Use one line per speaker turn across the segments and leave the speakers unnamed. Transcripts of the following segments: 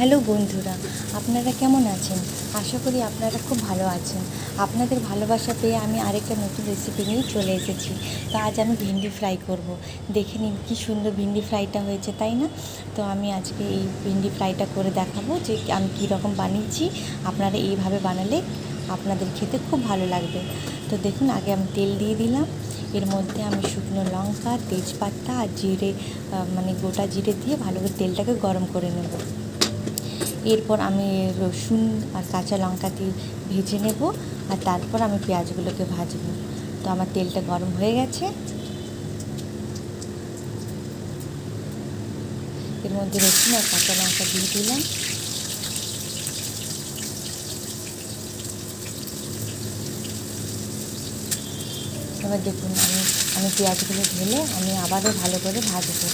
Hello বন্ধুরা, আপনারা কেমন আছেন? আশা করি আপনারা খুব ভালো আছেন। আপনাদের ভালোবাসা পেয়ে আমি আরেকটা নতুন রেসিপি নিয়ে চলে এসেছি। তো আজ আমি ভিন্ডি ফ্রাই করব। দেখে নিন কী সুন্দর ভিন্ডি ফ্রাইটা হয়েছে, তাই না? তো আমি আজকে এই ভিন্ডি ফ্রাইটা করে দেখাবো যে আমি কীরকম বানিয়েছি। আপনারা এইভাবে বানালে আপনাদের খেতে খুব ভালো লাগবে। তো দেখুন, আগে আমি তেল দিয়ে দিলাম। এর মধ্যে আমি শুকনো লঙ্কা, তেজপাতা আর জিরে, গোটা জিরে দিয়ে ভালো করে তেলটাকে গরম করে নেব। এরপর আমি রসুন আর কাঁচা লঙ্কা দিয়ে ভেজে নেব, আর তারপর আমি পেঁয়াজগুলোকে ভাজবো। তো আমার তেলটা গরম হয়ে গেছে। এর মধ্যে রসুন আর কাঁচা লঙ্কা দিয়ে দিলাম। এবার দেখুন, আমি পেঁয়াজগুলো ঢেলে আমি আবারও ভালো করে ভাজবো।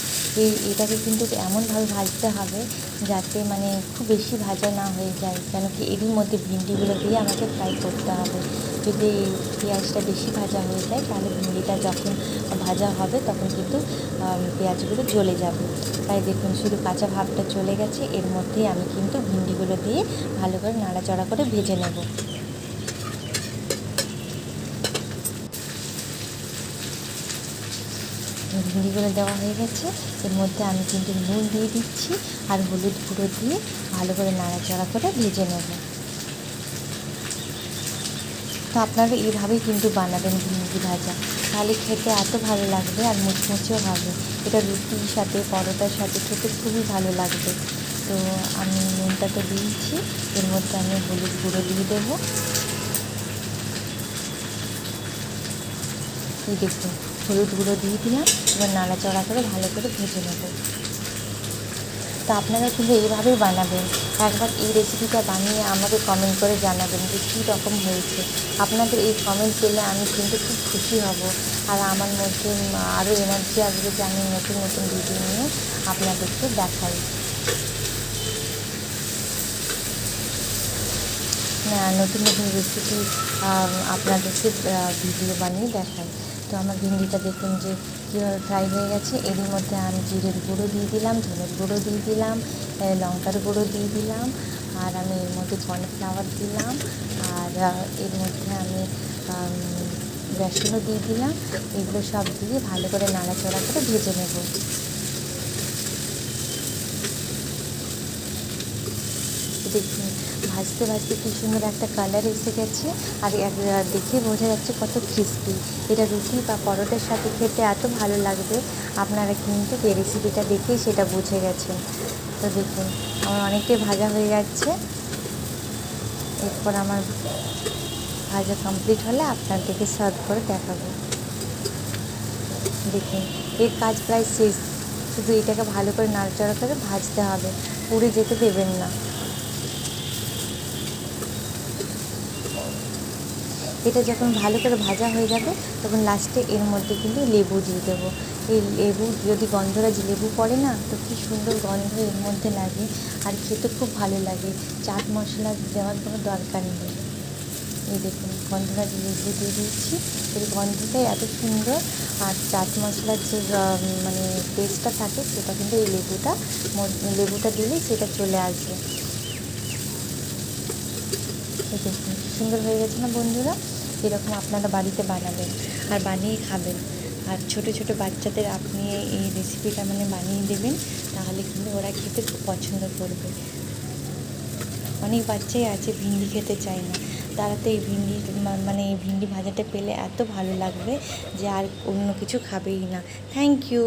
এটাকে কিন্তু এমনভাবে ভাজতে হবে যাতে খুব বেশি ভাজা না হয়ে যায়, কেন কি এরই মধ্যে ভিন্ডিগুলো দিয়ে আমাকে ফ্রাই করতে হবে। যদি পেঁয়াজটা বেশি ভাজা হয়ে যায় তাহলে ভিন্ডিটা যখন ভাজা হবে তখন কিন্তু পেঁয়াজগুলো জ্বলে যাবে। তাই দেখুন, শুধু কাঁচা ভাবটা চলে গেছে। এর মধ্যেই আমি কিন্তু ভিন্ডিগুলো দিয়ে ভালো করে নাড়াচাড়া করে ভেজে নেব। ভিন্ডিগুলো দেওয়া হয়ে গেছে। এর মধ্যে আমি কিন্তু নুন দিয়ে দিচ্ছি আর হলুদ গুঁড়ো দিয়ে ভালো করে নাড়াচাড়া করে ভেজে নেব। তো আপনারা এইভাবেই কিন্তু বানাবেন ভিন্ডি ভাজা, তাহলে খেতে এত ভালো লাগবে আর মুচমুচেও হবে। এটা রুটির সাথে, পরোটার সাথে খেতে খুবই ভালো লাগবে। তো আমি নুনটা তো দিয়েছি, এর মধ্যে আমি হলুদ গুঁড়ো দিয়ে দেবো। এই দেখুন, হলুদ গুঁড়ো দিয়ে দিলাম। এবার নাড়াচাড়া করে ভালো করে ভেজে নেব। তো আপনারা কিন্তু এইভাবেই বানাবেন। একবার এই রেসিপিটা বানিয়ে আমাকে কমেন্ট করে জানাবেন যে কী রকম হয়েছে। আপনাদের এই কমেন্ট পেলে আমি কিন্তু খুব খুশি হব, আর আমার মধ্যে আরও এনার্জি আসবে যে আমি নতুন নতুন ভিডিও নিয়ে আপনাদেরকে দেখাই, নতুন নতুন রেসিপি আপনাদেরকে ভিডিও বানিয়ে দেখাই। তো আমার ভিন্ডিটা দেখুন যে কীভাবে ফ্রাই হয়ে গেছে। এরই মধ্যে আমি জিরের গুঁড়ো দিয়ে দিলাম, ধনের গুঁড়ো দিয়ে দিলাম, লঙ্কার গুঁড়ো দিয়ে দিলাম, আর আমি এর মধ্যে কর্নফ্লাওয়ার দিলাম, আর এর মধ্যে আমি বেসনও দিয়ে দিলাম। এগুলো সব দিয়ে ভালো করে নাড়াচাড়া করে ভেজে নেব। দেখুন, ভাজতে ভাজতে কী সুন্দর একটা কালার এসে গেছে, আর দেখে বোঝা যাচ্ছে কত ক্রিস্পি। এটা রুটি বা পরোটার সাথে খেতে এত ভালো লাগবে। আপনারা কিন্তু এই রেসিপিটা দেখেই সেটা বুঝে গেছেন। তো দেখুন, আমার অনেকটাই ভাজা হয়ে যাচ্ছে। এরপর আমার ভাজা কমপ্লিট হলে আপনাদেরকে সার্ভ করে দেখাবো। দেখুন, এর কাজ প্রায় শেষ। শুধু এটাকে ভালো করে নাড়াচাড়া করে ভাজতে হবে, পুড়ে যেতে দেবেন না। এটা যখন ভালো করে ভাজা হয়ে যাবে তখন লাস্টে এর মধ্যে কিন্তু লেবু দিয়ে দেবো। এই লেবু যদি গন্ধরাজ লেবু পড়ে না, তো কী সুন্দর গন্ধ এর মধ্যে লাগে, আর খেতে খুব ভালো লাগে। চাট মশলা দেওয়ার কোনো দরকার নেই। এই দেখুন, গন্ধরাজ লেবু দিয়ে দিচ্ছি। এর গন্ধটাই এত সুন্দর, আর চাট মশলার যে টেস্টটা থাকে সেটা কিন্তু এই লেবুটা দিলেই সেটা চলে আসবে। এই দেখুন, সুন্দর হয়ে গেছে না বন্ধুরা? এরকম আপনারা বাড়িতে বানাবেন আর বানিয়ে খাবেন। আর ছোটো ছোটো বাচ্চাদের আপনি এই রেসিপিটা বানিয়ে দেবেন, তাহলে কিন্তু ওরা খেতে খুব পছন্দ করবে। অনেক বাচ্চাই আছে ভিন্ডি খেতে চায় না, তারা তো এই এই ভিন্ডি ভাজাটা পেলে এত ভালো লাগবে যে আর অন্য কিছু খাবেই না। Thank you.